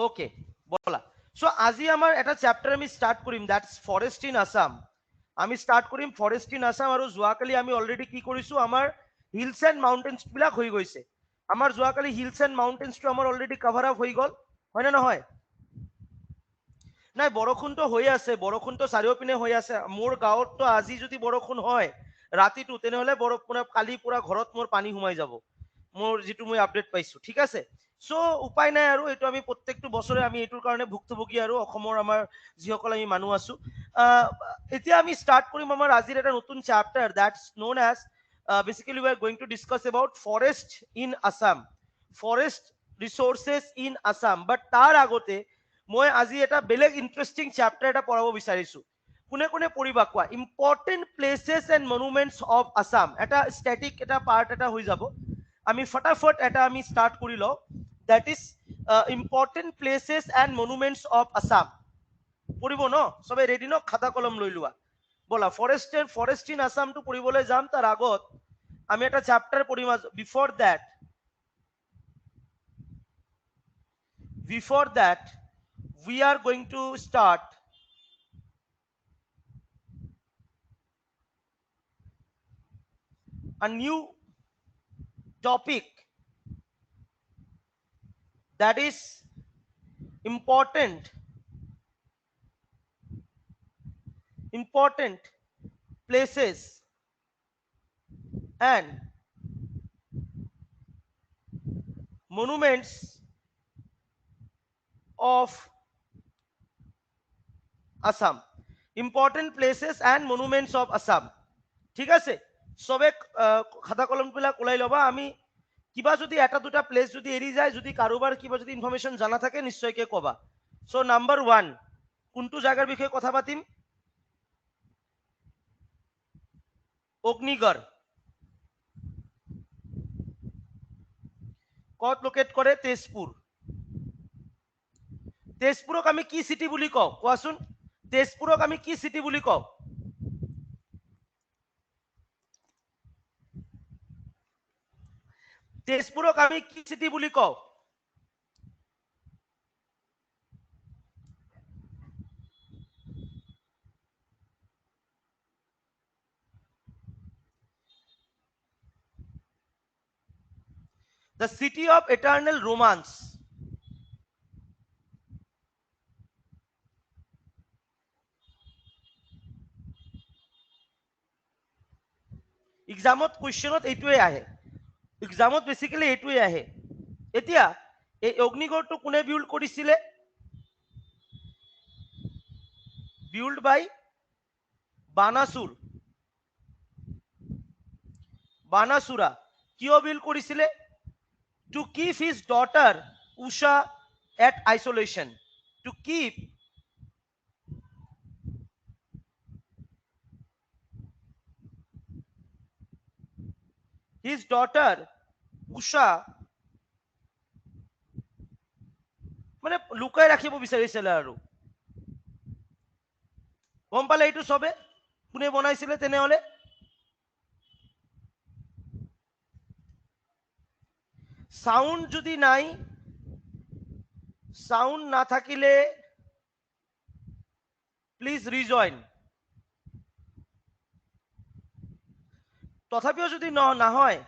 ওকে বলা। সো আজি আমার এটা চ্যাপ্টার আমি স্টার্ট করিম, দ্যাটস ফরেস্ট ইন আসাম। আমি স্টার্ট করিম ফরেস্ট ইন আসাম। আৰু যোৱাকালি আমি অলৰেডি কি কৰিছো, আমাৰ হিলছ এণ্ড মাউণ্টেইনছ বিলাক হৈ গৈছে। আমাৰ যোৱাকালি হিলছ এণ্ড মাউণ্টেইনছটো আমাৰ অলৰেডি কভাৰ আপ হৈ গ'ল, হয়নে নহয়? নাই, বৰষুণটো হৈ আছে, বৰষুণটো চাৰিওপিনে হৈ আছে। মোৰ গাঁৱততো আজি যদি বৰষুণ হয় ৰাতিটো, তেনেহ'লে বৰষুণ কালি পুৰা ঘৰত মোৰ পানী সোমাই যাব, মোৰ যিটো মই আপডেট পাইছো, ঠিক আছে? সো উপায় নাই আৰু, এইটো আমি প্ৰত্যেকটো বছৰে আমি এইটোৰ কাৰণে ভুক্তভোগী, আৰু অসমৰ আমাৰ যিসকল আমি মানুহ আছো। এতিয়া আমি ষ্টাৰ্ট কৰিম আমাৰ আজিৰ এটা নতুন chapter, that's known as basically we are going to discuss about forest in Assam, forest resources in Assam. But তাৰ আগতে মই আজি এটা বেলেগ ইন্টাৰেষ্টিং চেপ্টাৰ এটা পঢ়াব বিচাৰিছো। কোনে কোনে পঢ়িবা কোৱা? Important places and monuments of Assam. এটা ষ্টেটিক এটা পাৰ্ট এটা হৈ যাব, আমি ফটাফট এটা আমি ষ্টাৰ্ট কৰি লওঁ। That is important places and monuments of Assam. পঢ়িব ন সবে? ৰেডি ন? খাতা কলম লৈ লোৱা। বলা, ফৰেষ্ট ইন আসামটো পঢ়িবলৈ যাম, তাৰ আগত আমি এটা চেপ্টাৰ পঢ়িম। Before that, we are going to start a new topic, that is important places and monuments of Assam. Important places and monuments of Assam. ঠিক আছে? সবে খাতা কলম বিলাক ওলাই লবা। আমি কিবা যদি এটা দুটা প্লেস যদি এৰি যায়, যদি কাৰোবাৰ কিবা যদি ইনফরমেশন জানা থাকে নিশ্চয়কৈ কবা। সো নাম্বার 1, কোনটো জায়গার বিষয়ে কথা পাতিম? অগ্নিগড়। কত লোকেট করে? তেজপুর। তেজপুরক আমি কি সিটি বুলি কওঁ কোৱাচোন? তেজপুরক আমি কি সিটি বুলি কওঁ? তেজপুরক আমি কি সিটি বুলি কওঁ? The city of eternal romance. এক্সামত কুৱেশ্যনত এইটোৱে আহে, এক্সামত বেসিক্যালি এইটোৱে আহে। এতিয়া এই অগ্নিগড়টো কোনে বিল্ড কৰিছিলে? Build by Banasur. বানাসুৰা। কিয় বিল্ড কৰিছিলে? To keep his daughter Usha at isolation. টু কিপ his daughter Usha, মানে লুকাই ৰাখিব বিচাৰিছিলে আৰু। গম পালে এইটো সবে? কোনে বনাইছিলে তেনেহলে? সাউন্ড যদি নাই, সাউন্ড না থাকিলে প্লিজ রিজয়েন। তথাপিও যদি না হয়,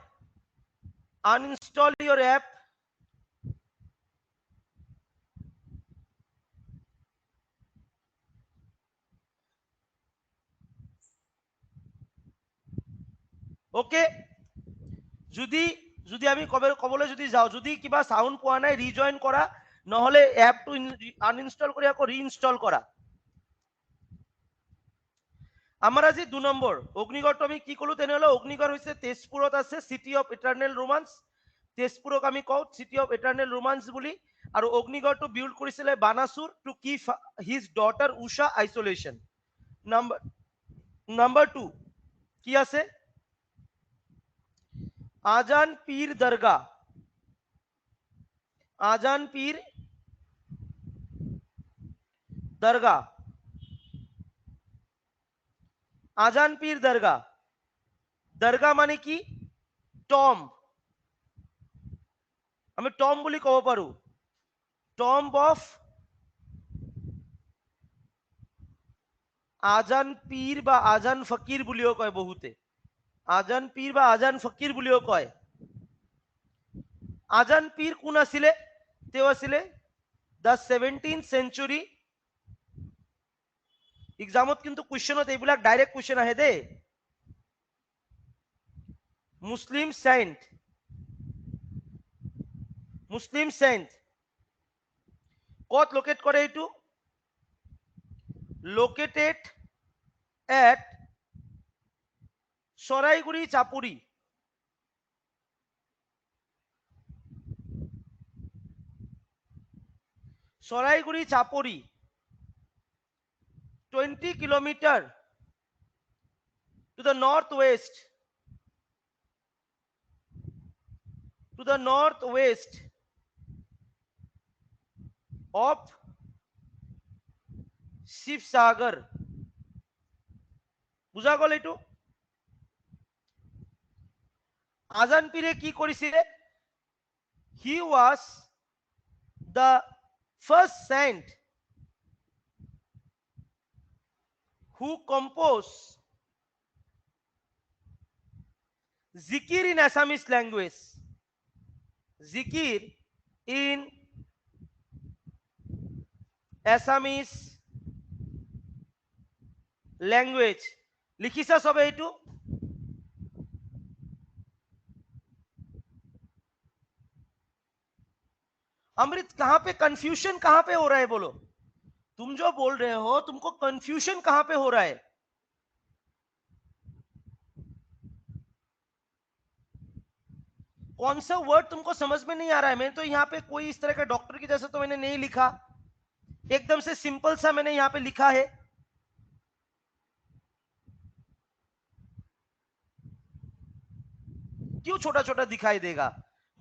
আনইনস্টল ইউর অ্যাপ। ওকে, যদি যদি আমি কবলৈ যদি যাওঁ, যদি কিবা সাউন্ড পোৱা নাই রিজয়েন কৰা, নহলে অ্যাপটো আনইনস্টল কৰি আকৌ রিইনস্টল কৰা। আমার আজি 2 নম্বৰ অগ্নিগড়টো আমি কি কলো তেনেহলে? অগ্নিগড় হৈছে তেজপুৰত আছে, সিটি অফ ইটাৰনেল ৰোমান্স। তেজপুৰক আমি কওঁ সিটি অফ ইটাৰনেল ৰোমান্স বুলি। আৰু অগ্নিগড়টো বিল্ড কৰিছিলে Banasur to keep his daughter Usha isolation. Number 2 কি আছে? আজান পীর দরগা। আজান পীর দরগা। আজান পীর দরগা। দরগা মানে কি? টম। আমি টম বুলি কব পাৰো। টম্ব অফ আজান পীৰ বা আজান ফকিৰ বুলিও কয় বহুতে, আজান পীৰ বা আজান ফকিৰ বুলিও কয়। আজান পীৰ কোন আছিলে? তেওঁ আছিলে দ্য 17th century। এক্সামত কিন্তু কুৱেশ্যনত এইবিলাক ডাইৰেক্ট কুৱেশ্যন আহে দেই। মুছলিম সেন্ট, মুছলিম সেন্ট ক'ত লোকেট কৰে এইটো? লোকেটেড এট চৰাইগুৰি চাপৰি। চৰাইগুৰি চাপৰি 20 kilometre to the northwest, to the northwest of Sivasagar. বুজা গল এইটো? আজান পীৰে কি কৰিছিলে? He was the first saint who composed zikir in Assamese language, zikir in Assamese language। লিখিছা সবে এইটো? अमृत कहां पे कंफ्यूजन कहां पे हो रहा है? बोलो, तुम जो बोल रहे हो तुमको कंफ्यूजन कहां पे हो रहा है? कौन सा वर्ड तुमको समझ में नहीं आ रहा है? मैंने तो यहाँ पे कोई इस तरह का डॉक्टर की जैसा तो मैंने नहीं लिखा, एकदम से सिंपल सा मैंने यहाँ पे लिखा है। क्यों छोटा छोटा दिखाई देगा?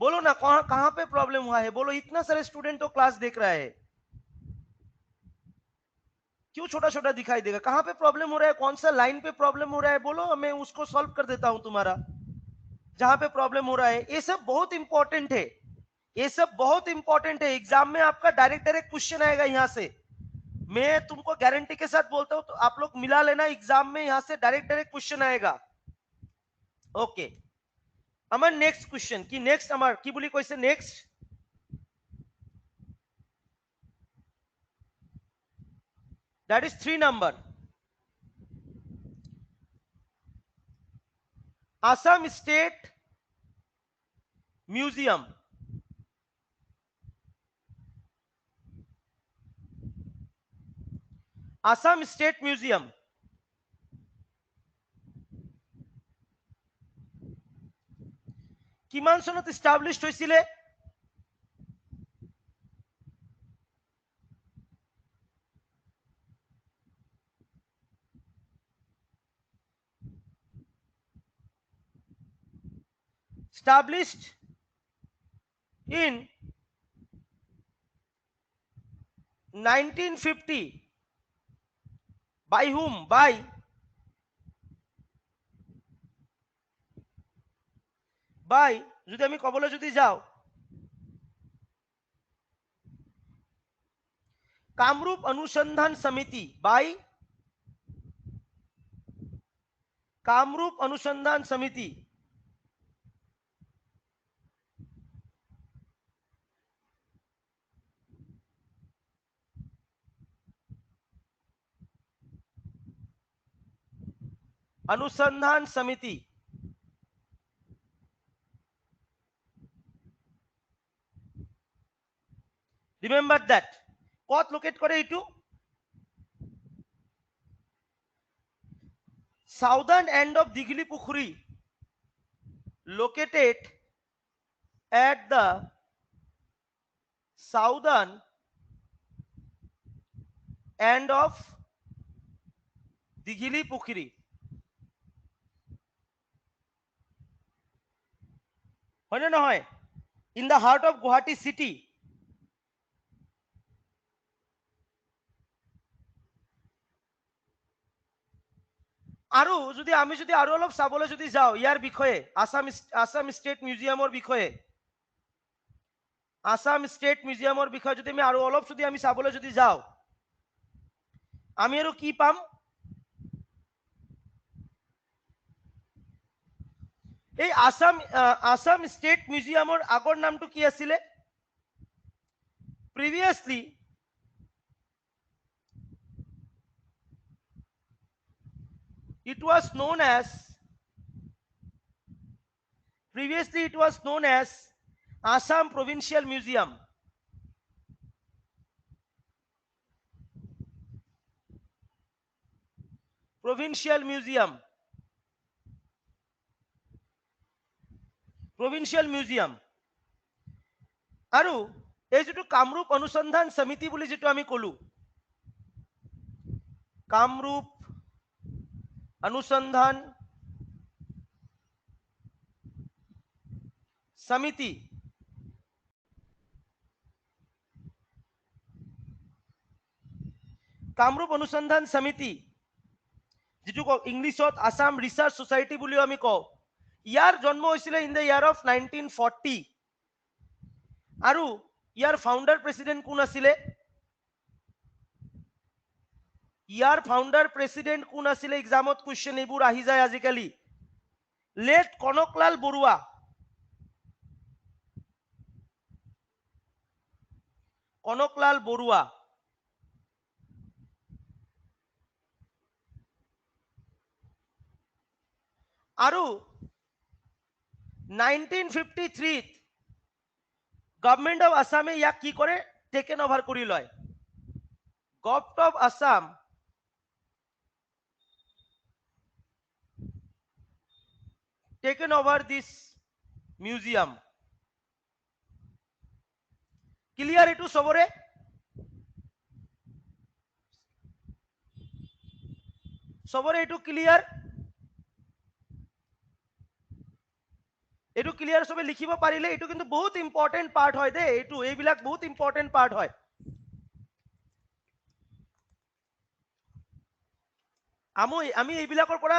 बोलो ना, कहां कहां पे प्रॉब्लम हुआ है? बोलो, इतना सारे स्टूडेंट तो क्लास देख रहा है, क्यों छोटा छोटा दिखाई देगा? कहां पे प्रॉब्लम हो रहा है? कौन सा लाइन पे प्रॉब्लम हो रहा है? बोलो, मैं उसको सॉल्व कर देता हूं तुम्हारा, जहां पे प्रॉब्लम हो रहा है। ये सब बहुत इंपॉर्टेंट है, ये सब बहुत इंपॉर्टेंट है। एग्जाम में आपका डायरेक्ट डायरेक्ट क्वेश्चन आएगा यहाँ से, मैं तुमको गारंटी के साथ बोलता हूं। तो आप लोग मिला लेना, एग्जाम में यहाँ से डायरेक्ट डायरेक्ट क्वेश्चन आएगा। ओके, আমার নেক্সট কোশ্চেন কি? নেক্সট আমার কি বলি কইছে? Next that is 3 number. Assam state museum, Assam state museum কিমান চনত এস্টাবলিশড হৈছিলে? established in 1950 by whom? By যদি আমি কবলে যদি যাও, কামরূপ অনুসন্ধান সমিতি, বাই কামরূপ অনুসন্ধান সমিতি। अनुसंधान समिति রিমেম্বার দ্যাট। কত লোকেট করে এইটু? Southern end of Dighali Pukhuri, located at the southern end of Dighali Pukhuri. হয় না নহয়? In the heart of Guwahati city. আৰু যদি আমি যদি আৰু অলপ চাবলৈ যদি যাওঁ ইয়াৰ বিষয়ে, আসাম স্টেট মিউজিয়ামৰ বিষয়ে, আসাম ষ্টেট মিউজিয়ামৰ বিষয়ে যদি আমি আৰু অলপ যদি আমি চাবলৈ যদি যাওঁ, আমি আৰু কি পাম? এই আসাম ষ্টেট মিউজিয়ামৰ আগৰ নামটো কি আছিলে? Previously it was known as Assam Provincial Museum. Provincial Museum. আৰু এই যেটো কামৰূপ অনুসন্ধান সমিতি বুলি যেটো আমি কলো, কামৰূপ অনুসন্ধান সমিতি, কামৰূপ অনুসন্ধান সমিতি যেটো ইংলিছত আসাম ৰিসাৰ্চ সোসাইটি বুলিও আমি কওঁ, ইয়াৰ জন্ম হৈছিলে ইন দ্য ইয়াৰ অফ 1940 আৰু ইয়াৰ ফাউণ্ডাৰ প্ৰেসিডেন্ট কোন আছিলে? ইয়াৰ ফাউণ্ডাৰ প্ৰেসিডেন্ট কোন আছিলে? এক্সামত কোৱেশ্চন এইবোৰ আহি যায় আজিকালি। লেট কনকলাল বৰুৱা। কনকলাল বৰুৱা। আৰু 1953 গভর্নমেন্ট অফ আসামে ইয়াক কি করে? টেকেন ওভার কৰি লয়। Government of Assam taken over this museum. Clear এটু সবরে? সবরে এটু ক্লিয়ার? এটু ক্লিয়ার সবে লিখিব পাৰিলে এটু কিন্তু বহুত ইম্পর্টেন্ট পার্ট হয় দে, এটু এইবিলাক বহুত ইম্পর্টেন্ট পার্ট হয়। আমি এইবিলাকৰ পৰা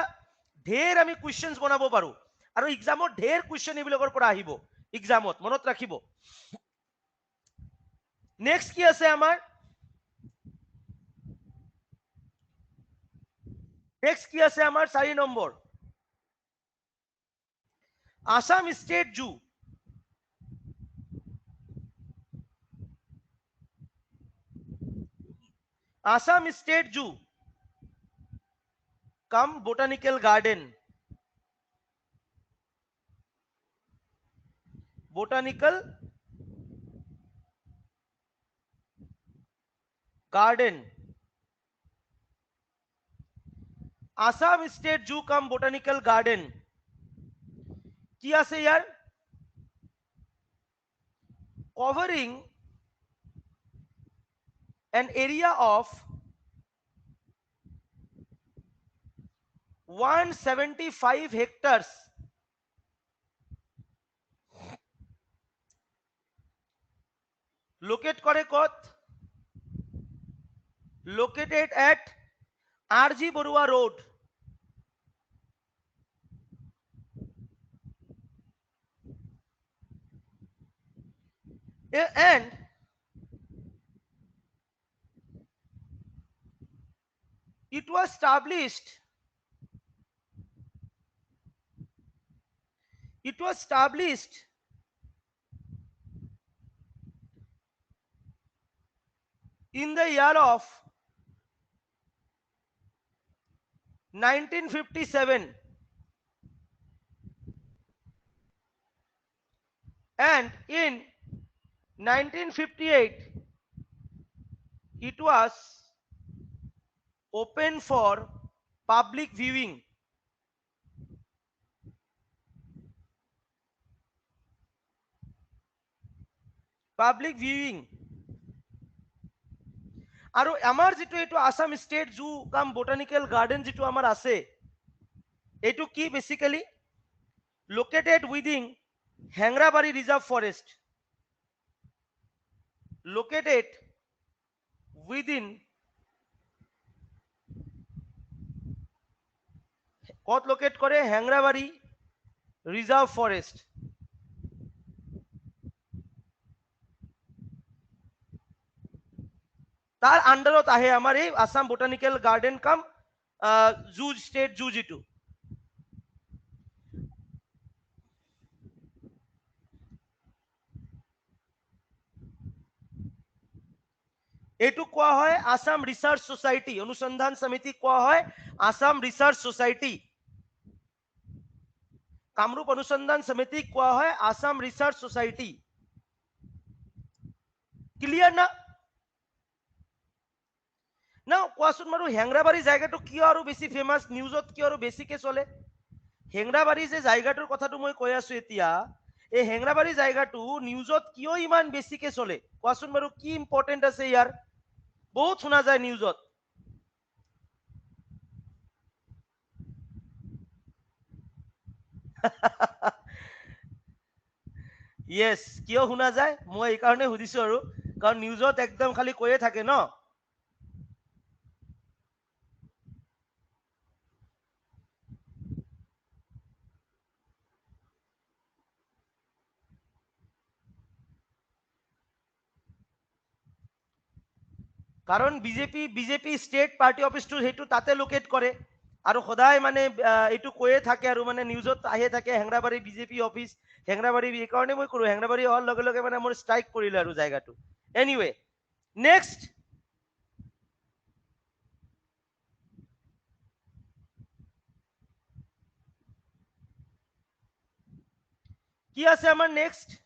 ঢেৰ আমি কুৱেশ্যনছ বনাব পাৰো আৰু এক্সামত ঢেৰ কুৱেশ্যন এইবিলাকৰ পৰা আহিব এক্সামত, মনত ৰাখিব। নেক্সট কি আছে আমাৰ? নেক্সট কি আছে আমাৰ? 4 নম্বৰ Assam state zoo. Assam state zoo cum botanical garden. Botanical garden, Assam state zoo cum botanical garden কি আছে year? Covering an area of 175 hectares locate করে কত? Located at RG Barua Road, and it was established in the year of 1957 and in 1958 it was open for public viewing. Public viewing. আৰু আমাৰ যেটো এইটো Assam state zoo cum botanical garden যেটো আমাৰ আছে, এইটো কি basically located within Hengrabari reserve forest, located within কত লোকেট করে? Hengrabari reserve forest. তাৰ আন্ডাৰত আহে আমাৰ এই Assam botanical garden cum zoo state zoo যিটো এইটো কোৱা হয় আসাম ৰিচাৰ্চ সোসাইটি অনুসন্ধান সমিতি কোৱা হয় আসাম ৰিচাৰ্চ সোসাইটি কামৰূপ অনুসন্ধান সমিতি কোৱা হয় আসাম ৰিচাৰ্চ সোসাইটি ক্লিয়াৰ না না কোৱাচোন বাৰু হেংৰাবাৰী জায়গাটো কিয় আৰু বেছি ফেমাস নিউজত কিয় আৰু বেছিকে চলে হেংৰাবাৰী যে জায়গাটোৰ কথাটো মই কৈ আছো এতিয়া এই হেংৰাবাৰী জায়গাটো নিউজত কিয় ইমান বেছিকে চলে কোৱাচোন বাৰু কি ইম্পৰ্টেন্ট আছে ইয়াৰ বহুত শুনা যায় নিউজত ইয়েস কিয় শুনা যায় মই এই কাৰণে সুধিছো আৰু কাৰণ নিউজত একদম খালি কৈয়ে থাকে ন কাৰণ বিজেপি ষ্টেট পাৰ্টি অফিচটো সেইটো তাতে লোকেট কৰে আৰু সদায় মানে এইটো কৈয়ে থাকে আৰু মানে নিউজত আহিয়ে থাকে হেংৰাবাৰী বিজেপি অফিচ হেংৰাবাৰী এই কাৰণে মই কৰো হেংৰাবাৰী অহাৰ লগে লগে মানে মোৰ ষ্ট্ৰাইক কৰিলে আৰু জায়গাটো এনিৱে নেক্সট কি আছে আমাৰ নেক্সট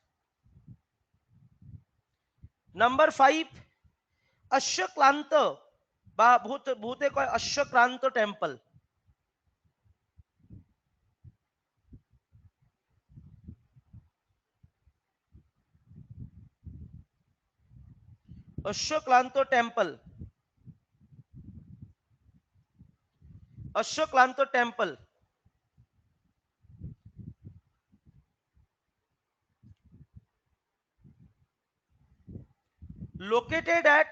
নাম্বাৰ 5 অশ্বক্লান্ত বা বহুতে কয় Ashvakranta temple Ashvaklanta temple Ashvaklanta temple located at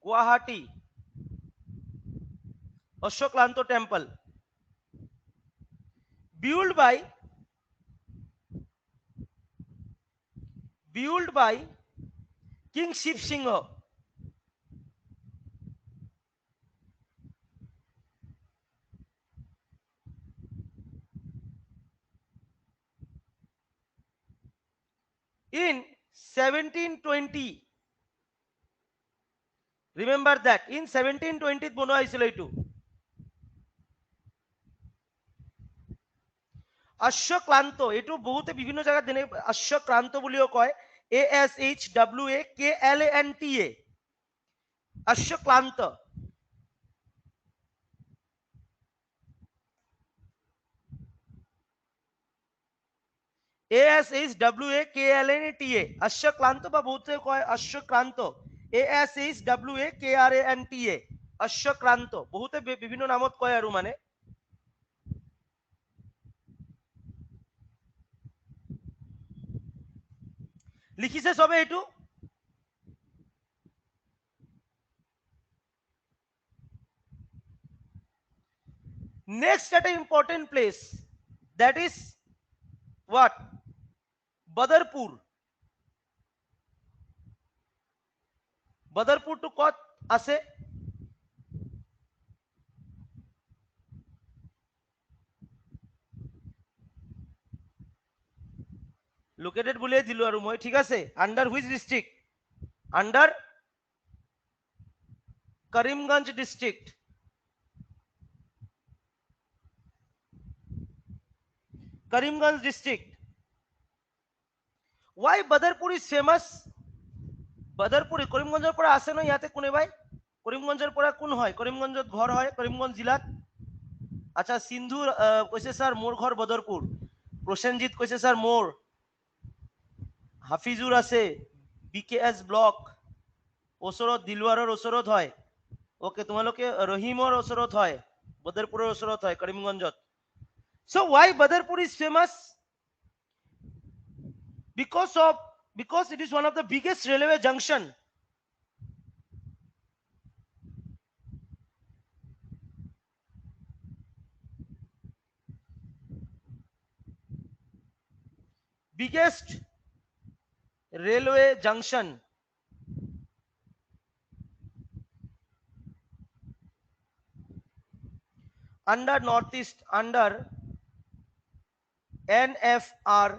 Guwahati Ashoklanto temple built by King Shiv Singha in 1720 remember that in 1720 বনোৱা হৈছিল এইটো অশ্বক্লান্ত এইটো বহুতে বিভিন্ন জায়গাত যেনে অশ্বক্ৰান্ত বুলিও কয় ASHWAKLANTA অশ্বক্লান্ত ASHWAKLANTA অশ্বক্লান্ত বা বহুতে কয় অশ্বক্ৰান্ত ASHWAKRANTA অশ্বক্ৰান্ত বহুতে বিভিন্ন নামত কয় আৰু মানে লিখিছে সবে এইটো next at an important place that is what Badarpur Badarpur to কত আছে লোকেটেড বুলিয়ে দিলো আৰু মই ঠিক আছে under which district under Karimganj district Karimganj district why Badarpur is famous Badarpur করিমগঞ্জৰ পৰা আছে ন ইয়াতে কোনোবাই করিমগঞ্জৰ পৰা কোন হয় করিমগঞ্জত ঘৰ হয় করিমগঞ্জ জিলাত আচ্ছা সিন্ধু কৈছে স্যার মোর ঘর বদরপুর প্রসেনজিৎ কৈছে স্যার মোর হাফিজুর আছে বিকেএস ব্লক ওচৰত দিলৱাৰৰ ওচৰত হয় ওকে তোমালোকে ৰহিমৰ ওচৰত হয় বদৰপুৰৰ ওচৰত হয় কৰিমগঞ্জত so why Badarpur is famous because it is one of the biggest railway junction biggest railway junction under northeast under NFR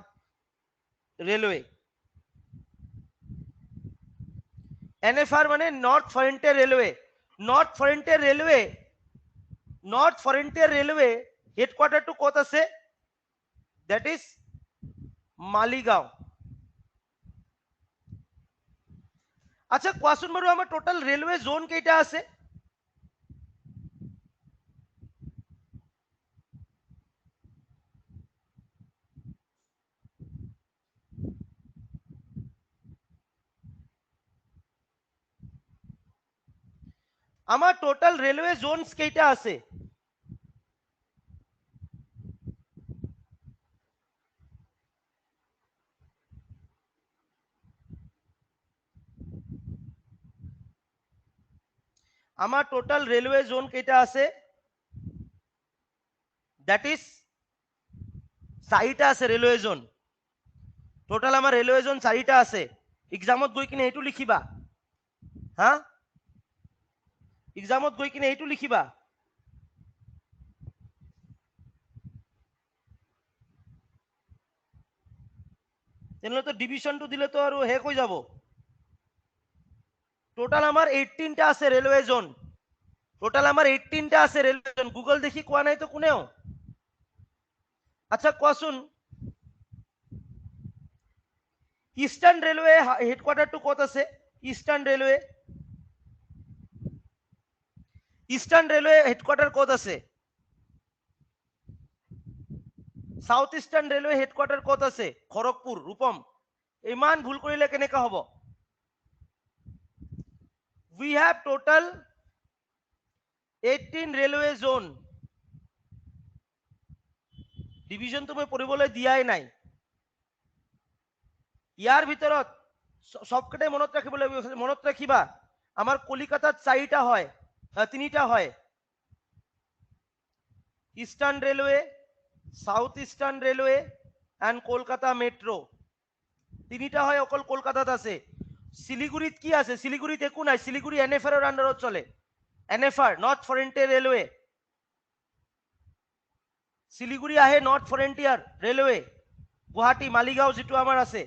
railway. NFR মানে north frontier railway. North frontier railway, north frontier railway headquarter টু কত আছে? That is Maligaon. আচ্ছা কোৱাচোন বাৰু আমাৰ total railway zone কেইটা আছে? আমার টোটাল রেলওয়ে জোনস কেইটা আছে? আমার টোটাল রেলওয়ে জোন কেইটা আছে? দ্যাট ইজ 4টা আছে রেলওয়ে জোন। টোটাল আমার রেলওয়ে জোন 4টা আছে। এক্সামত গৈ কিনে এইটো লিখিবা। হা, এক্সামত গৈ কিনে এইটো লিখিবা। তেনেহলে তো ডিভিশনটো দিলে তো আৰু শেষ হৈ যাব। টোটাল আমার 18টা আছে রেলওয়ে জোন। টোটাল আমার 18টা আছে রেলওয়ে জোন। গুগল দেখি কোৱা নাই তো কোনেও। আচ্ছা কোৱাচোন ইস্টার্ন রেলওয়ে হেডকোয়ার্টার টু কত আছে? Eastern railway, eastern railway headquarter কত আছে? সাউথ ইস্টার্ন রেলওয়ে হেডকোয়ার্টার কত আছে? খড়গপুর। রূপম ইমান ভুল কৰিলে কেনেকা হ'ব? we have total 18 railway zone. Division তুমি পঢ়িবলৈ দিয়াই নাই। ইয়াৰ ভিতৰত সবকটাই মনত ৰাখিব লাগিব। মনত ৰাখিবা আমাৰ কলিকাতাত 4টা হয়, 3টা হয়। Eastern railway, south eastern railway and Kolkata metro. 3টা হয় অকল কলকাতাত আছে। শিলিগুড়িত কি আছে? শিলিগুড়িত একো নাই। শিলিগুড়ি এনএফআর এর আন্ডারত চলে। NFR north frontier railway. Siliguri আহে north frontier railway. Guwahati Maligaon যেটো আমাৰ আছে,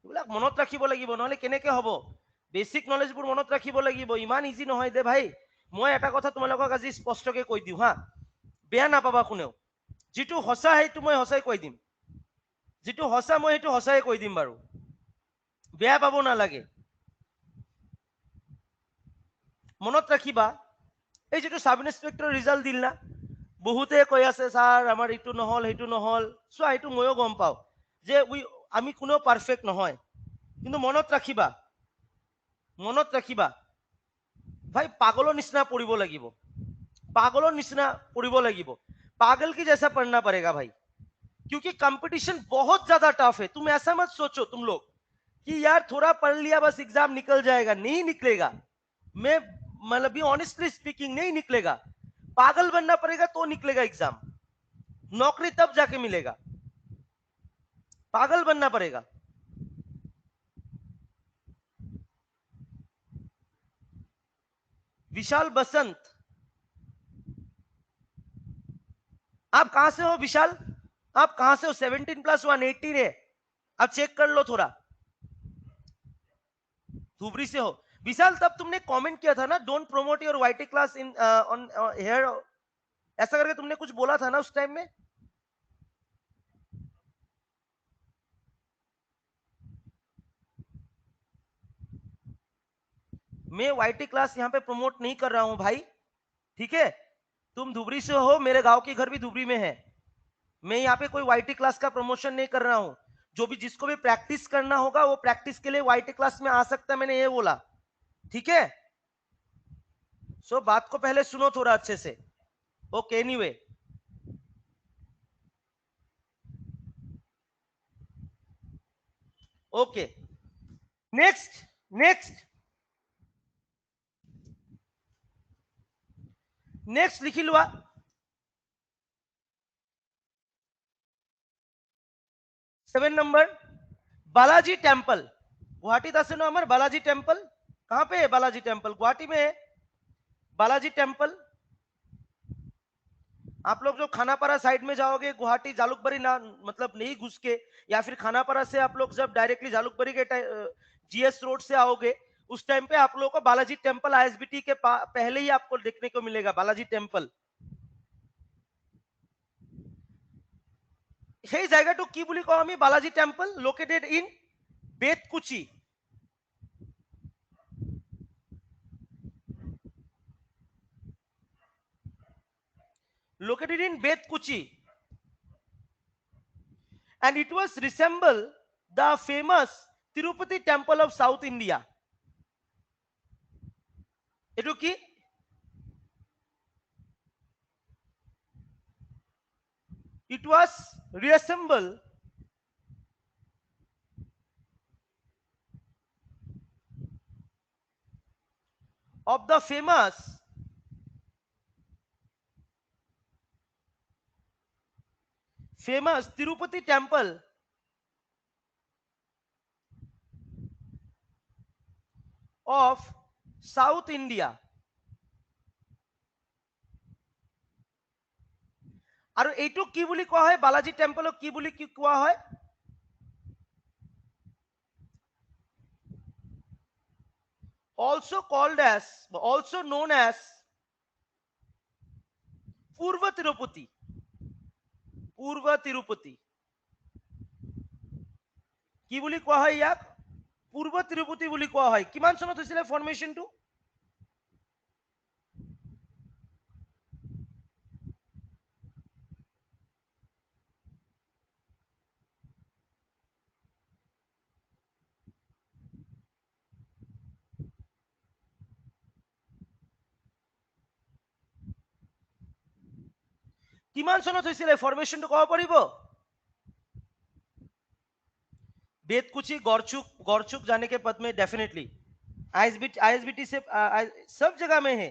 এইবিলাক মনত ৰাখিব লাগিব, নহলে কেনেকে হ'ব? বেসিক নলেজবোৰ মনত ৰাখিব লাগিব। ইমান ইজি নহয় দে ভাই। মই এটা কথা তোমালোকক আজি স্পষ্টকে কৈ দিওঁ হা, বেয়া নাপাবা কোনেও। যেটো সঁচা সেইটো মই সঁচাই কৈ দিম। যেটো সঁচা মই সেইটো সঁচাই কৈ দিম বাৰু, বেয়া পাব নালাগে। মনত ৰাখিবা এই যেটো সাব ইন্সপেক্টৰ ৰিজাল্ট দিল না, বহুতে কৈ আছে স্যার আমার এইটো নহল সেইটো নহল। চোৱা এইটো ময়ো গম পাও যে আমি কোনো পারফেক্ট নহয়, কিন্তু মনত ৰাখিবা, মনত ৰাখিবা ভাই পাগলৰ নিচিনা পঢ়িব লাগিব। पागलों निचना पढ़िबो লাগিব। पागल की जैसा पढ़ना पड़ेगा भाई, क्योंकि कंपटीशन बहुत ज्यादा टफ है। तुम ऐसा मत सोचो तुम लोग कि यार थोड़ा पढ़ लिया बस एग्जाम निकल जाएगा, नहीं निकलेगा। मैं मतलब भी ऑनेस्टली स्पीकिंग नहीं निकलेगा। पागल बनना पड़ेगा तो निकलेगा एग्जाम। नौकरी तब जाके मिलेगा, पागल बनना पड़ेगा। विशाल बसंत, आप कहां से हो विशाल? आप कहां से हो? 17+1 18 है, आप चेक कर लो थोड़ा। धुबरी से हो विशाल। तब तुमने कमेंट किया था ना, don't promote your YT class in on here, ऐसा करके तुमने कुछ बोला था ना उस टाइम में। मैं वाईटी क्लास यहाँ पे प्रमोट नहीं कर रहा हूं भाई, ठीक है? तुम धुबरी से हो, मेरे गांव के घर भी धुबरी में है। मैं यहाँ पे कोई वाईटी क्लास का प्रमोशन नहीं कर रहा हूं। जो भी जिसको भी प्रैक्टिस करना होगा वो प्रैक्टिस के लिए वाईटी क्लास में आ सकता है, मैंने ये बोला, ठीक है? सो बात को पहले सुनो थोड़ा अच्छे से। Okay anyway, okay next next next लिखी लुआ। Seven number Balaji temple. Guwahati আছে नो हमारे बालाजी टेम्पल। कहां पे है बालाजी टेम्पल? गुवाहाटी में है बालाजी टेम्पल। आप लोग जो खानापारा साइड में जाओगे, गुवाहाटी जालुकबारी ना मतलब नहीं घुस के, या फिर खानापारा से आप लोग जब डायरेक्टली जालुकबारी के जीएस रोड से आओगे, उस टाइम पे आप लोगों को बालाजी टेम्पल आईएसबीटी के पहले ही आपको देखने को मिलेगा बालाजी टेम्पल। সেই জায়গাটো কি বুলি কওঁ আমি? Balaji temple, located in Betkuchi. Located in Betkuchi, and it was resemble the famous Tirupati temple of South India. এটু কি? It was reassemble of the famous Tirupati temple of South India. আৰু এইটো কি বুলি কোৱা হয়? বালাজি টেম্পলক কি বুলি কি কোৱা হয়? Also called as, also known as Purva Tirupati. Purva Tirupati. কি বুলি কোৱা হয় ইয়াক? পূৰ্ব তিৰুপতি বুলি কোৱা হয়। কিমান চনত হৈছিলে ফৰ্মেশনটো? কিমান চনত হৈছিলে ফৰ্মেশনটো ক'ব পাৰিব? बेतकुची, गौरचुक जाने के पद में डेफिनेटली आईएसबीटी से सब जगह में है,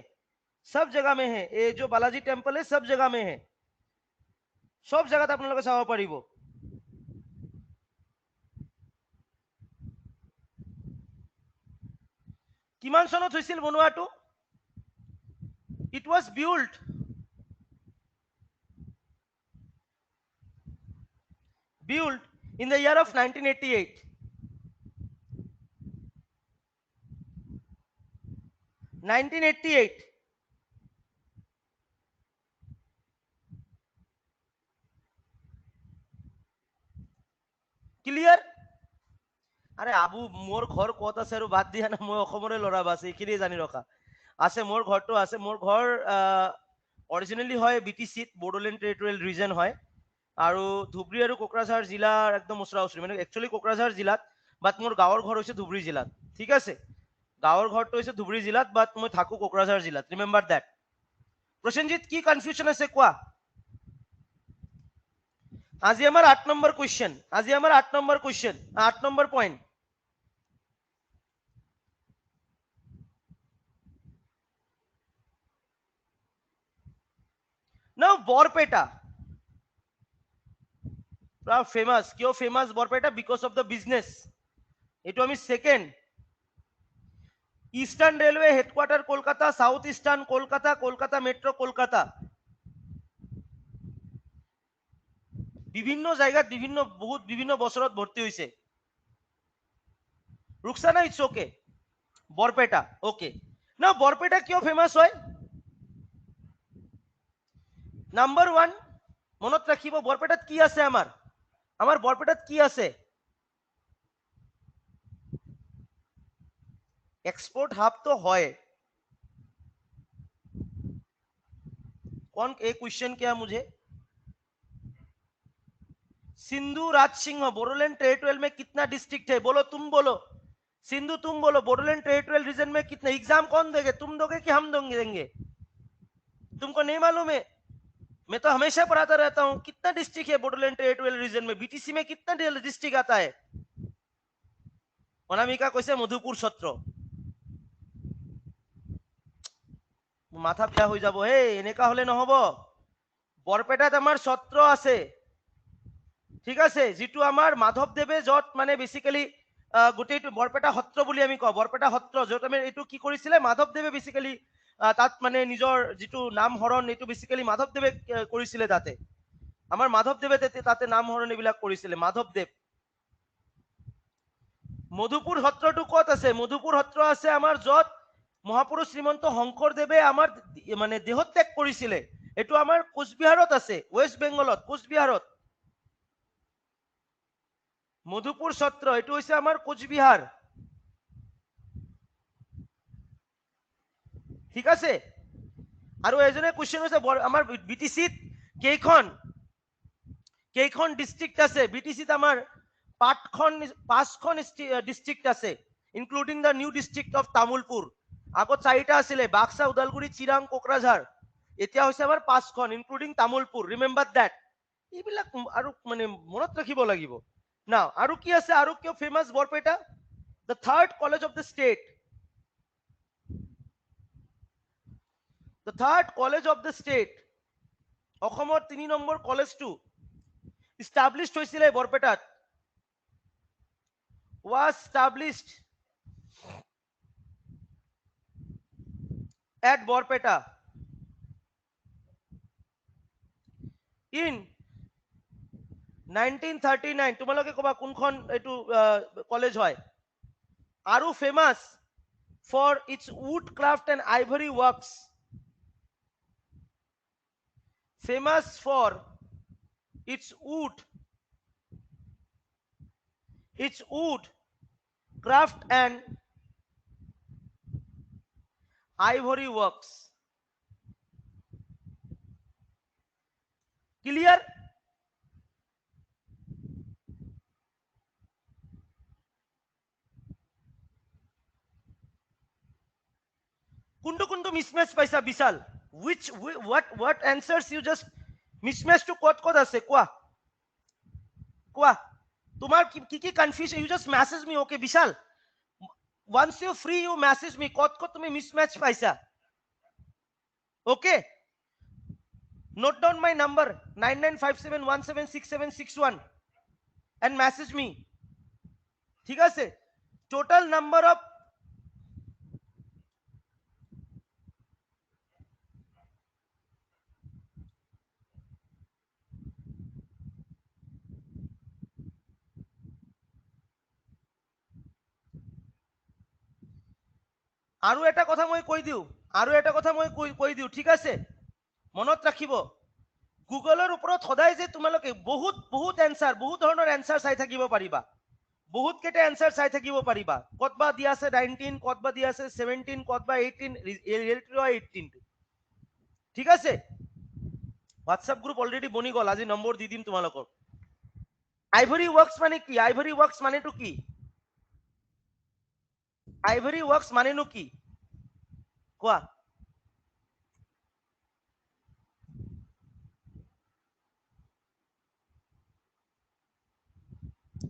सब जगह में है। ये जो बालाजी टेम्पल है सब जगह में है, सब जगह आपलोग चाब पारिब। किमान सনত হৈছিল বনোৱাটো? It was built in the year of 1988. 1988. Clear? আরে আবু, মোর ঘর কত আছে আৰু বাদ দিয়া না, মই অসমৰে ল'ৰা, বাছ এইখিনিয়ে জানি ৰখা। আছে মোৰ ঘৰটো আছে। মোৰ ঘৰ অৰিজিনেলি হয় বিটিচিত, বড়োলেণ্ড টেৰিটৰিয়েল ৰিজন হয়, আৰু ধুবুৰী আৰু কোকৰাঝাৰ জিলাৰ একদম ওচৰা ওচৰি, মানে একচুৱেলি কোকৰাঝাৰ জিলাত, বাট মোৰ গাঁৱৰ ঘৰ হৈছে ধুবুৰী জিলাত। ঠিক আছে, গাঁৱৰ ঘৰটো হৈছে ধুবুৰী জিলাত, বাট মই থাকো কোকৰাঝাৰ জিলাত। Remember that. প্ৰসেনজিৎ, কি কনফিউজন আছে কোৱা? আজি আমার 8 নম্বর কোয়েশ্চেন, আজি আমার 8 নম্বর কোয়েশ্চেন, 8 নম্বর পয়েন্ট। Now Barpeta famous. কিয় famous Barpeta? Because of the business. এটু আমি second. Eastern railway headquarter Kolkata, south eastern Kolkata, Kolkata metro Kolkata. বিভিন্ন জায়গাত বিভিন্ন বছৰত ভর্তি হয়েছে। Ruksana, it's okay. Barpeta, okay. না বরপেটা কিয় ফেমাস হয়? নাম্বার 1 মনত রাখিব, বরপেটাত কি আছে? আমার বরপেটাত কি আছে? एक्सपोर्ट हब तो है। कौन एक क्वेश्चन किया मुझे? सिंधु राज सिंह, बोडोलैंड टेरिटोरियल में कितना डिस्ट्रिक्ट है? बोलो, तुम बोलो। सिंधु तुम बोलो, बोडोलैंड टेरिटोरियल रीजन में कितने? एग्जाम कौन देंगे? तुम दोगे कि हम देंगे? तुमको नहीं मालूम है? मैं तो हमेशा पढ़ाता रहता हूँ। कितना डिस्ट्रिक्ट है बोडोलैंड टेरिटोरियल रीजन में? बीटीसी में कितना डिस्ट्रिक्ट आता है? অনামিকা কৈছে মধুপুর সত্র। মাথা বেয়া হৈ যাব হে, এনেকা হলে নহব। বৰপেটাত আমাৰ সত্ৰ আছে, ঠিক আছে, যিটো আমাৰ মাধৱদেৱে যত মানে বেসিক্যালি গোটেইটো বৰপেটা সত্ৰ বুলি আমি কওঁ। বৰপেটা সত্ৰ যত আমি এইটো কি কৰিছিলে, মাধৱদেৱে বেসিক্যালি তাত মানে নিজৰ যিটো নামহৰণ এইটো বেচিকেলি মাধৱদেৱে কৰিছিলে তাতে। আমাৰ মাধৱদেৱে তাতে নামহৰণ এইবিলাক কৰিছিলে, মাধৱদেৱ। মধুপুৰ সত্ৰটো ক'ত আছে? মধুপুৰ সত্ৰ আছে আমাৰ য'ত মহাপুৰুষ শ্ৰীমন্ত শংকৰদেৱে আমাৰ মানে দেহত্যাগ কৰিছিলে। এইটো আমাৰ কোচবিহাৰত আছে, ৱেষ্ট বেংগলত, কোচবিহাৰত। মধুপুৰ সত্ৰ এইটো হৈছে আমাৰ কোচবিহাৰ। ঠিক আছে। আৰু এজনে কুৱেশ্যন হৈছে আমাৰ বিটিচিত কেইখন ডিষ্ট্ৰিক্ট আছে? বিটিচিত আমাৰ পাঁচখন ডিষ্ট্ৰিক্ট আছে, including the new district of Tamulpur. আগত 4টা আছিলে, বাক্সা, ওদালগুৰি, চিৰাং, কোকৰাঝাৰ। এতিয়া হৈছে আমাৰ 5খন, ইনক্লুডিং তামুলপুৰ। Remember that. এইবিলাক আৰু মানে মনত ৰাখিব লাগিব। নাও আৰু কি আছে? আৰু কিয় famous Barpeta? The third college of the state. The third college of the state, অসমৰ 3 নম্বৰ কলেজটো established হৈছিলে বৰপেটাত, was established at Barpeta in 1939. তোমালোকে ক'বা কোনখন এইটো কলেজ হয়। আৰু famous for its woodcraft and ivory works. Famous for its wood craft and ivory works. Clear? কোনটো মিছমেচ পাইছা বিশাল? what answers you just mismatch to ক'ত আছে কোৱা তোমাৰ কি confusion? you just message me, okay Bishal? once you free you message me ক'ত তুমি mismatch পাইছা, okay? note down my number 9957176761 and message me. ঠিক আছে? total number of আৰু এটা কথা মই কৈ দিওঁ, ঠিক আছে? মনত ৰাখিব, গুগলৰ ওপৰত সদায় যে তোমালোকে বহুত এনসাৰ, বহুত ধৰণৰ এনসাৰ চাই থাকিব পাৰিবা। বহুত কেইটা এনসাৰ চাই থাকিব পাৰিবা। ক'তবা দিয়া আছে 19, ক'তবা দিয়া আছে 17, ক'তবা 18, ৰিয়েলিটি 18। ঠিক আছে? হোৱাটছআপ গ্ৰুপ অলৰেডি বনি গ'ল, আজি নম্বৰ দি দিম তোমালোকক। আইভৰি ৱৰ্কছ মানে কি? আইভৰি ৱৰ্কছ মানেটো কি? আইভৰি ৱৰ্কছ মানেনো কি কোৱা?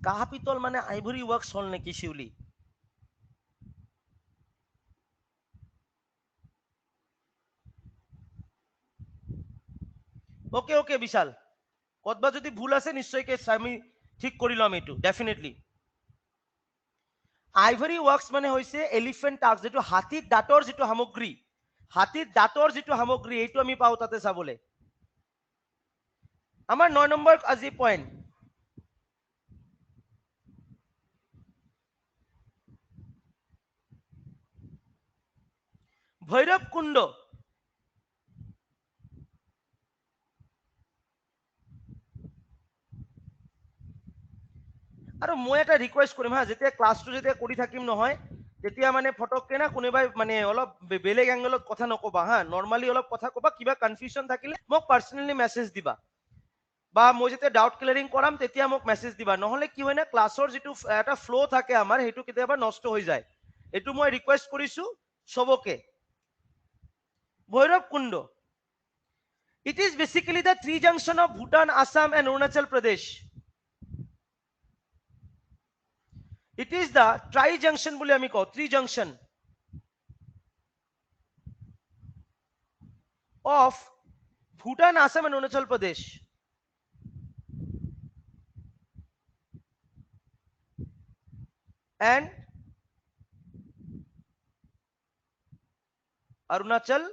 কাঁহ পিতল মানে আইভৰি ৱৰ্কছ হ'ল নেকি শিউলি? ওকে বিশাল, ক'তবা যদি ভুল আছে নিশ্চয়কৈ আমি ঠিক কৰি ল'ম এইটো, ডেফিনেটলি। আইভৰি ৱৰ্কছ মানে হৈছে এলিফেণ্ট টাস্ক, যিটো হাতীৰ দাঁতৰ যিটো সামগ্ৰী, এইটো আমি পাওঁ তাতে চাবলৈ। আমাৰ 9 নম্বৰ আজি পইণ্ট, ভৈৰৱ কুণ্ড। আৰু মই এটা ৰিকুৱেষ্ট কৰিম হা, যেতিয়া ক্লাছটো যেতিয়া কৰি থাকিম নহয়, তেতিয়া মানে ফটককে না কোনোবাই মানে অলপ বেলেগ এংগলত কথা নকবা হা, নৰ্মালি অলপ কথা কবা। কিবা কনফিউজন থাকিলে মোক পাৰ্চনেলি মেছেজ দিবা, বা মই যেতিয়া ডাউট ক্লিয়াৰিং কৰাম তেতিয়া মোক মেছেজ দিবা। নহলে কি হয় না, ক্লাছৰ যিটো এটা ফ্লো থাকে আমাৰ, সেইটো কেতিয়াবা নষ্ট হৈ যায়। এইটো মই ৰিকুৱেষ্ট কৰিছো চবকে। ভৈৰৱ কুণ্ড, it is basically the three junction of Bhutan, Assam and Arunachal Pradesh. It is the tri-junction বুলি আমি কওঁ, tri-junction of Bhutan, Assam and Arunachal Pradesh. And Arunachal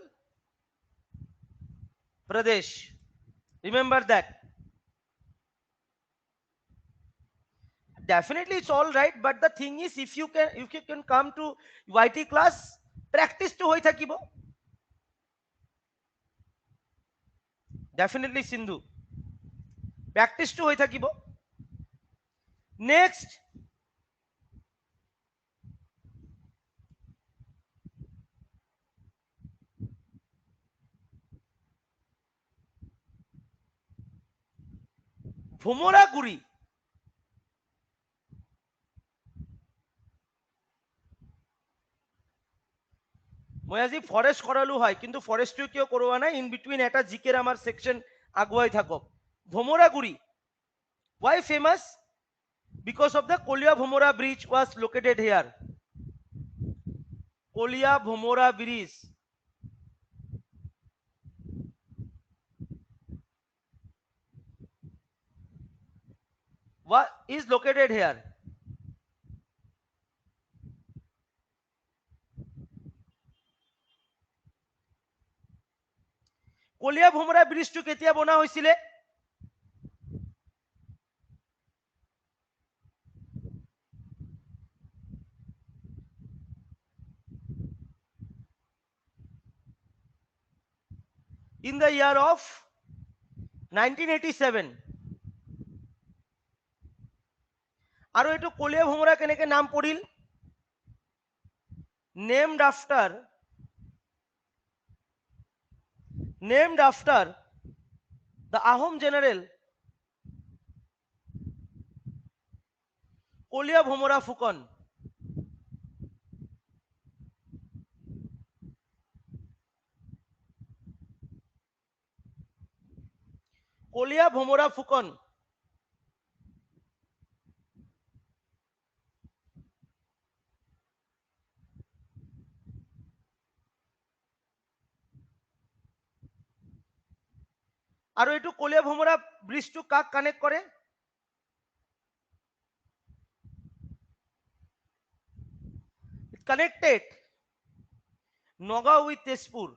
Pradesh. Remember that. Definitely it's all right, but the thing is, if you can come to YT class, practice to hoi thakibo. Definitely Sindhu, practice to hoi thakibo. Next, ভোমরা গুড়ি। মই আজি forest কৰালো হয়, কিন্তু ফরেস্টটো কিয় কৰোৱা নাই, in between এটা জিকেৰ আমাৰ সেকশন আগুৱাই থাকক। ভোমরা গুড়ি, why famous? Because of the Kolia Bhomora bridge was located here. Kolia Bhomora bridge is located here. কলিয়া ভোমৰা ব্ৰিজটো কেতিয়া বনা হৈছিলে? In the year of 1987. আৰু এইটো কলিয়া ভোমৰা কেনেকে নাম পৰিল? named after the Ahom general কলিয়া ভোমরা ফুকন। কলিয়া ভোমরা ফুকন। আৰু এইটো কলিয়া ভোমৰা ব্ৰিজটো কাক কানেক্ট কৰে? It connected Nagaon with Tezpur.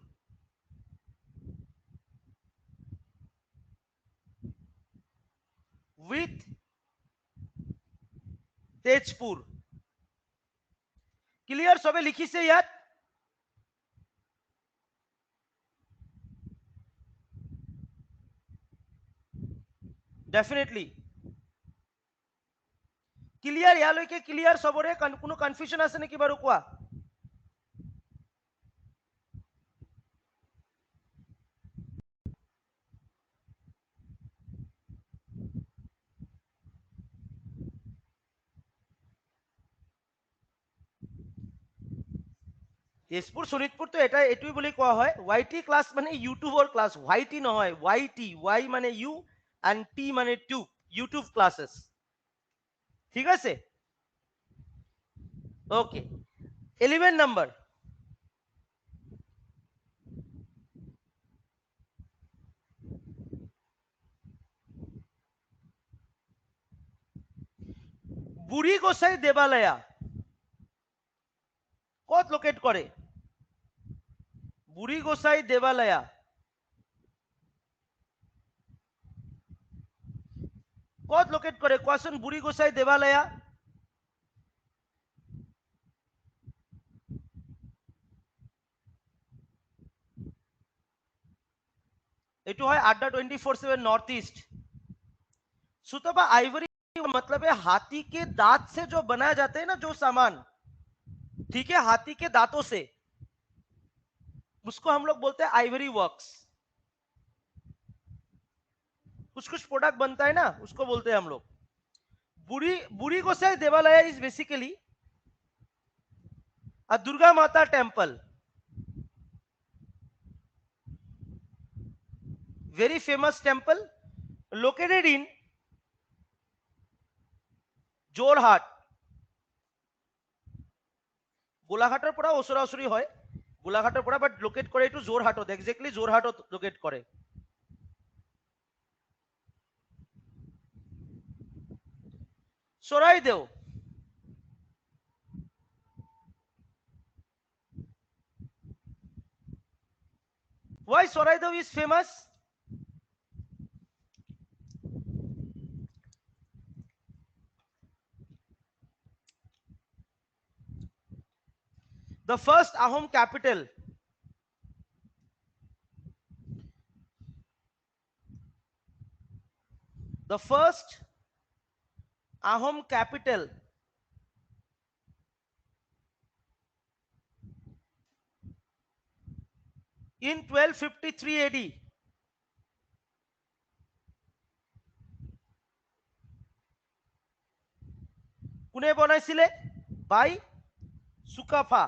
With Tezpur. Clear? সবে লিখিছে ইয়াত? Definitely clear? ইয়ালৈকে ক্লিয়ার সবৰে? কোনো কনফিউজন আছে নেকি বাৰু কোৱা? তেজপুৰ শোণিতপুৰ তো এটাই বুলি কোৱা হয়। YT ক্লাছ মানে ইউটিউবৰ ক্লাছ, YT নহয়, YT, Y মানে ইউ এন্ড টি মানে টু, ইউটিউব ক্লাसेस। ঠিক আছে? ওকে, 11 নাম্বার, বুড়ি গোসাই দেবালয়া কত লোকেট করে? বুড়ি গোসাই দেবালয়া কত লোকেট করে? কোয়াশন বুড়ি গোসাই দেবালয়া। एटू है अड्डा 24/7 नॉर्थ ईस्ट। सुतबा आइवरी मतलब है हाथी के दांत से जो बनाया जाते हैं ना जो सामान, ठीक है, हाथी के दांतों से, उसको हम लोग बोलते हैं आइवरी वर्क्स। कुछ कुछ प्रोडक्ट बनता है ना, उसको बोलते हैं हम लोग। बुरी बुरी गोसाई देवालय इज बेसिकली अ दुर्गा माता temple, very famous temple located in Jorhat. গোলাঘাটৰ পৰা ওচৰা ওচৰি হয়, গোলাঘাটৰ পৰা, বাট লোকেট কৰে এইটো যোৰহাটত, এক্স্যাক্টলি যোৰহাটত লোকেট কৰে। Charaideo, Why Soraidao is famous? The first Ahom capital. The first Ahom capital in 1253 AD. কোনে বনাইছিলে? By Sukafa.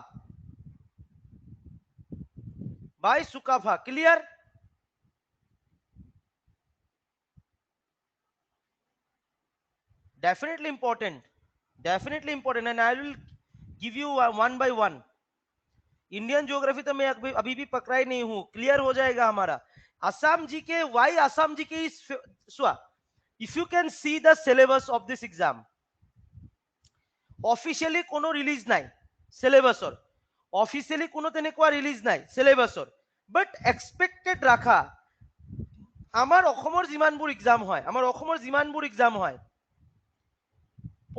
By Sukafa. Clear? Definitely important. Definitely important. And I will give you one by one. Indian geography तो मैं अभी भी पकड़ा ही नहीं हूं. Clear हो जाएगा हमारा. असम जी के, वाई असम जी के इज स्वा. If you can see the syllabus of this exam, officially কোনো রিলিজ নাই সিলেবাসৰ, অফিচিয়ালি কোনো তেনেকুৱা ৰিলিজ নাই সিলেবাসৰ, বাট এক্সপেক্টেড ৰাখা আমাৰ অসমৰ যিমানবোৰ এক্সাম হয়,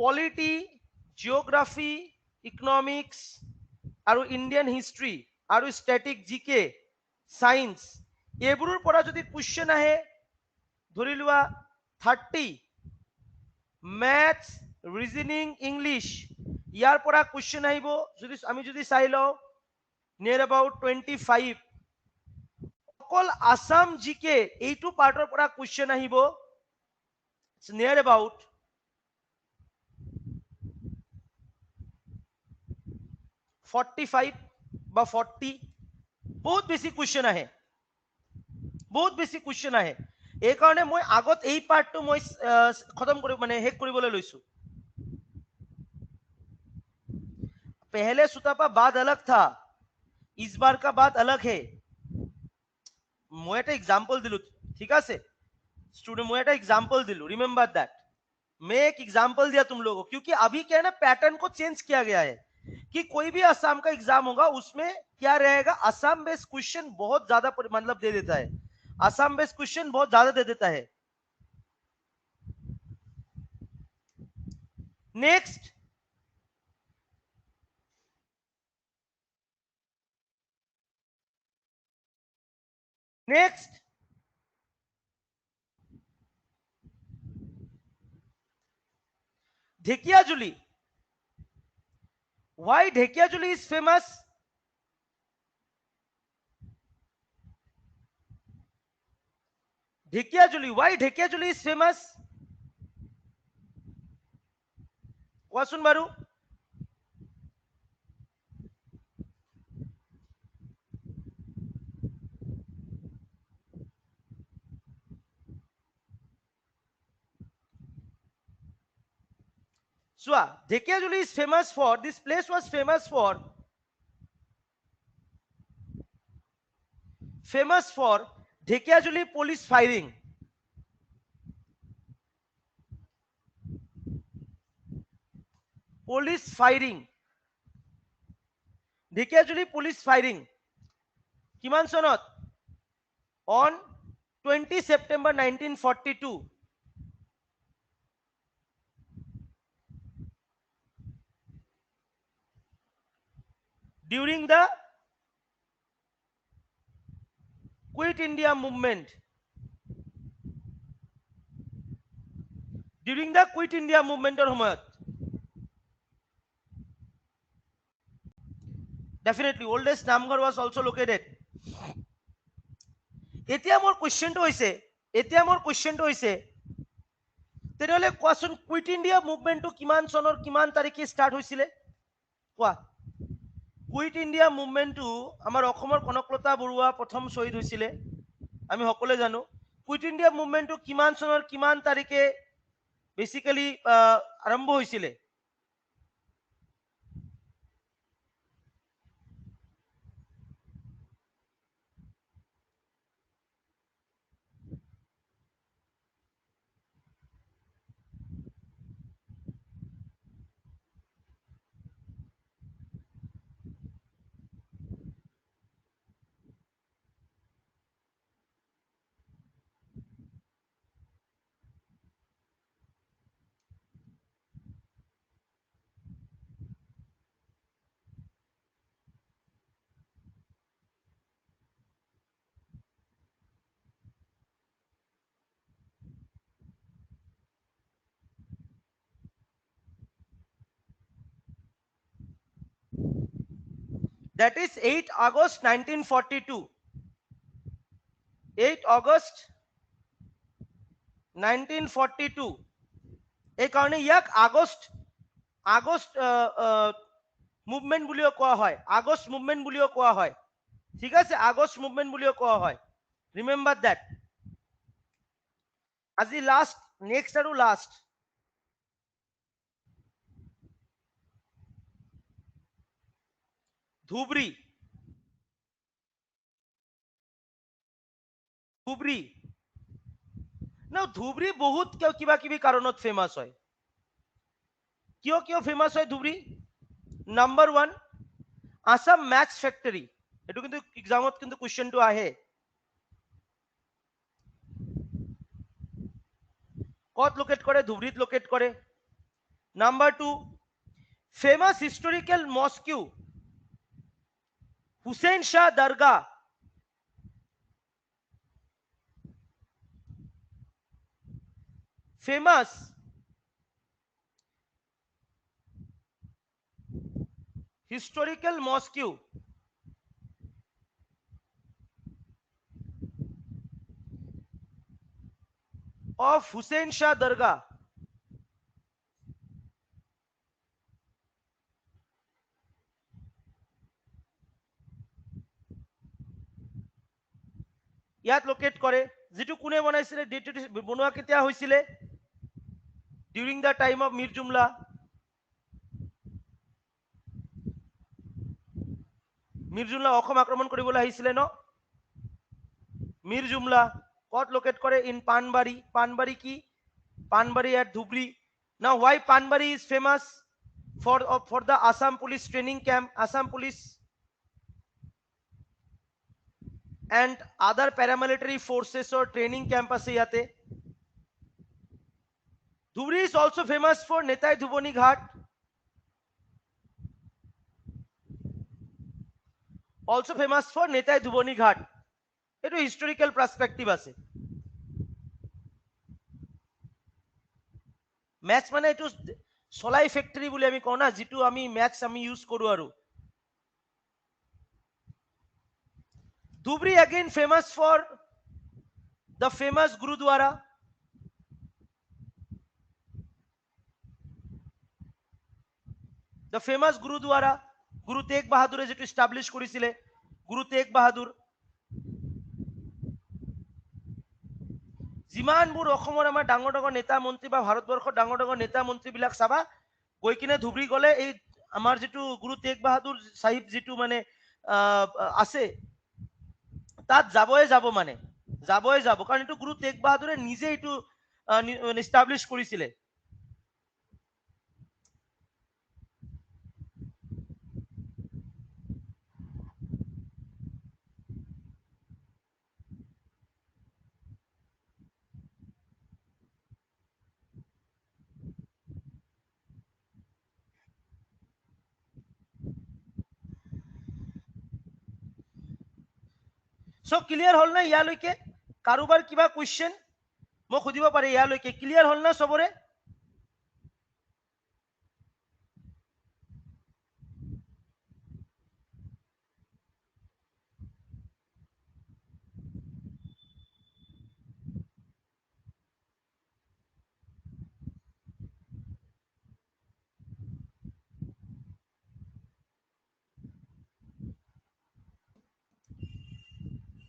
পলিটি, জিঅ'গ্ৰাফি, ইকনমিক্স আৰু ইণ্ডিয়ান হিষ্ট্ৰী আৰু ষ্টেটিক জিকে, সায়েন্স, এইবোৰৰ পৰা যদি কুৱেশ্যন আহে, ধৰি লোৱা 30, ম্যাথছ, রিজনিং, ইংলিশ, ইয়াৰ পৰা কুৱেশ্যন আহিব, যদি আমি যদি চাই লওঁ নিয়াৰ এবাউট 25, অকল আসাম জিকে এইটো পাৰ্টৰ পৰা কুৱেশ্যন আহিব নিয়াৰ এবাউট 45 বা 40. বহুত বেছি কুৱেশ্যন আহে, বহুত বেছি কুৱেশ্যন আহে. এই কাৰণে মই আগত এই পাৰ্টটো মই খতম কৰি মানে শেষ কৰিবলৈ লৈছো. पहले सुतापा बात अलग था, इस बार का बात अलग है. मैं एक एग्जांपल दिलू, ठीक है स्टूडेंट, मैं एक एग्जांपल दिलू, रिमेंबर दैट. मैं एक एग्जांपल दिया तुम लोगों को, क्योंकि अभी क्या है ना, पैटर्न को चेंज किया गया है कि कोई भी असम का एग्जाम होगा उसमें क्या रहेगा, असम बेस्ड क्वेश्चन बहुत ज्यादा मतलब दे देता है, असम बेस्ड क्वेश्चन बहुत ज्यादा दे देता है. Next, Dhekiajuli. Why Dhekiajuli is famous? Dhekiajuli, why Dhekiajuli is famous? কোৱাচোন বাৰু. চোৱা, Dhekiajuli is famous for, this place was famous for Dhekiajuli police firing. Police firing. Dhekiajuli police firing. কিমান চনত? On 20 September 1942. During the Quit India movement. During the Quit India movement সময়ত. Definitely, oldest Namgarh was also located. এতিয়া মোৰ কোৱেশ্চনটো হৈছে, তেনেহলে কোৱাচোন, quit India মুভমেন্টটো কিমান চনৰ কিমান তাৰিখে ষ্টাৰ্ট হৈছিলে? কোৱা. কুইট ইণ্ডিয়া মুভমেন্টটো আমাৰ অসমৰ কনকলতা বৰুৱা প্ৰথম শ্বহীদ হৈছিলে, আমি সকলোৱে জানো. কুইট ইণ্ডিয়া মুভমেন্টটো কিমান চনৰ কিমান তাৰিখে বেসিক্যালি আৰম্ভ হৈছিলে? That is 8 August 1942. 8 August 1942. এই কারণে ইয়াক আগস্ট মুভমেন্ট বুলিও কোৱা হয়, আগস্ট মুভমেন্ট বুলিও কোৱা হয়, ঠিক আছে, আগস্ট মুভমেন্ট বুলিও কোৱা হয়, ৰিমেম্বাৰ দ্যাট। আজি লাষ্ট, নেক্সট আৰু লাষ্ট, ধুবুৰী। ধুবুৰী না, ধুবুৰী বহুত কিবা কিবি কাৰণত ফেমাস হয়। কিয় ফেমাস হয় Dhubri? Number 1, Assam match factory. এটু কিন্তু এক্সামত কিন্তু কোশ্চেনটো আহে। কত লোকেট করে? ধুবুৰীত লোকেট করে। Number 2, famous historical mosque Hussain Shah Dargah. Famous historical mosque of Hussain Shah Dargah. ইয়াত লোকেট কৰে। যেটো কোনে বনাইছিলে, ডেটটো বনোৱা কেতিয়া হৈছিলে? During the time of Mir Jumla. Mir Jumla Asom আক্ৰমণ কৰিবলৈ আহিছিলে ন? মীৰ জুমলা কত লোকেট করে? ইন পানবাড়ি। পানবাড়ি কি? Panbari at Dhubri. Now why Panbari is famous? For the Assam police training camp, Assam police and other paramilitary forces or training camp আছে ইয়াতে। Dhubri is also famous for Netai Dhubani Ghat. Also famous for Netai Dhubani Ghat. এটো historical perspective আছে। Match মানে এটো সলাই factory বলে আমি কও না, যেটো আমি ম্যাচ আমি ইউজ করু আৰু। Dhubri again famous for the famous Gurudwara. The famous Gurudwara, Guru Tegh Bahadur যেটো এস্টাবলিশ কৰিছিলে, গুরু তেগ বাহাদুর। যিমানবোৰ অসমৰ আমাৰ ডাঙৰ ডাঙৰ নেতা মন্ত্ৰী বা ভাৰতবৰ্ষৰ ডাঙৰ ডাঙৰ নেতা মন্ত্ৰী বিলাক চাবা, গৈ কিনে ধুবুৰী গলে এই আমাৰ যেটো গুরু তেগ বাহাদুর সাহিব যেটো মানে আছে, তাত যাবই যাব, মানে যাবই যাব, কারণ এটো গুরু তেগ বাহাদুরে নিজে এটো এস্টাবলিশ কৰিছিলে। সো ক্লিয়ার হল না ইয়ালৈকে? কাৰোবাৰ কিবা কুৱেশ্যন মোক সুধিব পাৰে ইয়ালৈকে? ক্লিয়ার হল না সবৰে?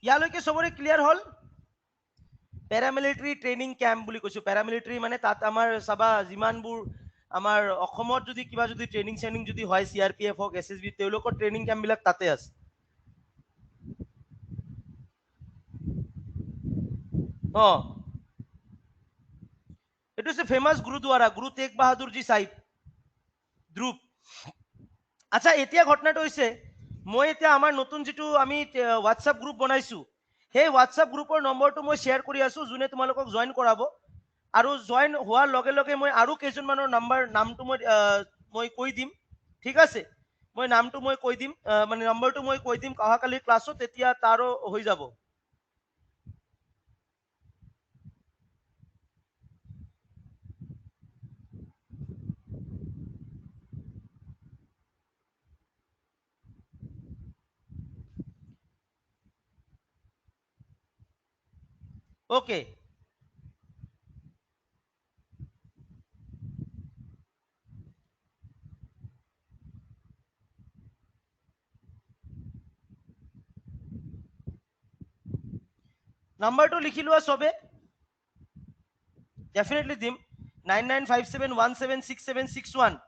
ইয়ালৈকে সবৰে ক্লিয়ার হল? প্যারামিলিটারি ট্রেনিং ক্যাম্প বুলি কৈছো। প্যারামিলিটারি মানে তাত আমাৰ চাবা যিমানবোৰ আমাৰ অসমত যদি কিবা যদি ট্রেনিং যদি হয়, CRPF হক, SSB, তেওঁলোকৰ ট্রেনিং ক্যাম্প বিলাক তাতে আছে। এটো হচ্ছে ফেমাস গুরুদ্বারা গুরু তেগ বাহাদুর জি সাহিব ধ্রুব। আচ্ছা, এতিয়া ঘটনাটো হৈছে, মই এতিয়া আমাৰ নতুন যেটো আমি হোৱাটসঅ্যাপ গ্ৰুপ বনাইছো, সেই হোৱাটসঅ্যাপ গ্ৰুপৰ নম্বৰটো মই শ্বেয়াৰ কৰি আছো, যোনে তোমালোকক জয়েন কৰাব। আৰু জয়েন হোৱাৰ লগে লগে মই আৰু কেইজনমানৰ নামটো মই কৈ দিম, ঠিক আছে? মই নামটো মই কৈ দিম, মানে নম্বৰটো মই কৈ দিম অহাকালি ক্লাছত, তেতিয়া তাৰো হৈ যাব। ওকে নাম্বাৰটো লিখি লোৱা চবে ডেফিনেটলি দিম 9957176761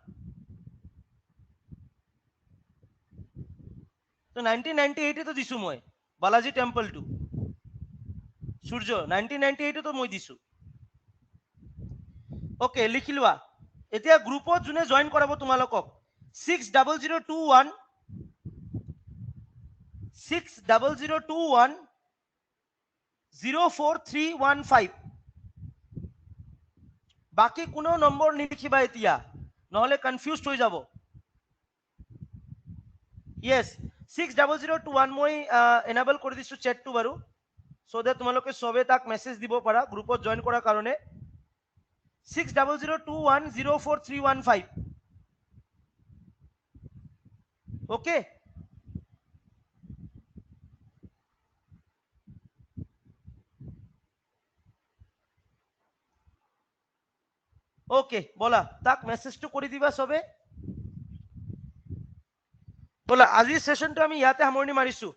তো 1998 তো দিছো মই বালাজী টেম্পল টু সূর্য 1998 তো মই দিছো ওকে লিখি লোৱা এতিয়া গ্ৰুপত যোনে জয়েন কৰাব তোমালোকক 60021 60021 04315 বাকি কোনো নম্বৰ নিলিখিবা এতিয়া নহলে কনফিউজড হৈ যাব ইয়েস 60021 মই এনেবল কৰি দিছো চেটটো বাৰু সো দ্যাট তোমালোকে সবে তাক মেসেজ দিব পাৰা গ্ৰুপত জয়েন কৰাৰ কাৰণে 60021 04315 ওকে ওকে বলা তাক মেসেজটো কৰি দিবা সবে বলা আজিৰ সেশনটো আমি ইয়াতে সামৰণি মাৰিছো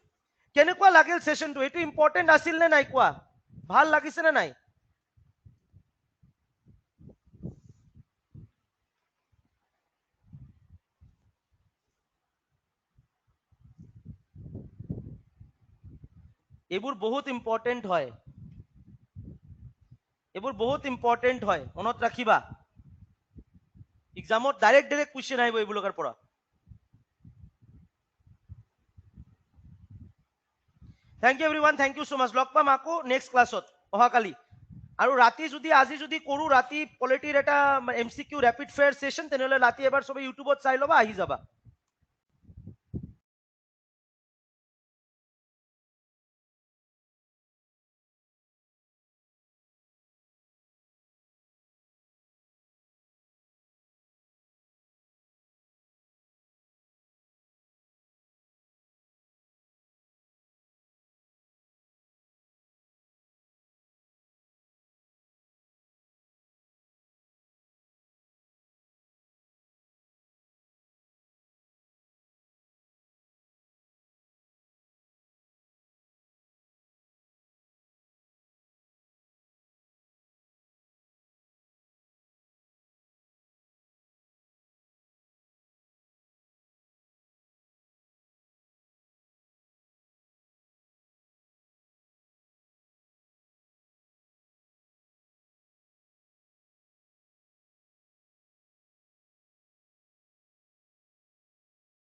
কেনেকুৱা লাগিল সেশনটো এটো ইম্পৰ্টেন্ট আছিল নে নাই কোৱা ভাল লাগিছে নে নাই এইবোৰ বহুত ইম্পৰ্টেন্ট হয় এইবোৰ বহুত ইম্পৰ্টেন্ট হয় মনত ৰাখিবা এক্সামত ডাইৰেক্ট কোৱেশ্চন আহিব এইবোৰৰ পৰা thank you everyone thank you so much লগ পাম আকৌ নেক্সট ক্লাছত অহাকালি আৰু ৰাতি যদি আজি যদি কৰো ৰাতি পলিটিৰ এটা এমসিকিউ ৰেপিড ফায়াৰ সেশন তেনেহলে ৰাতি এবাৰ সবে ইউটিউবত চাই লবা আহি যাবা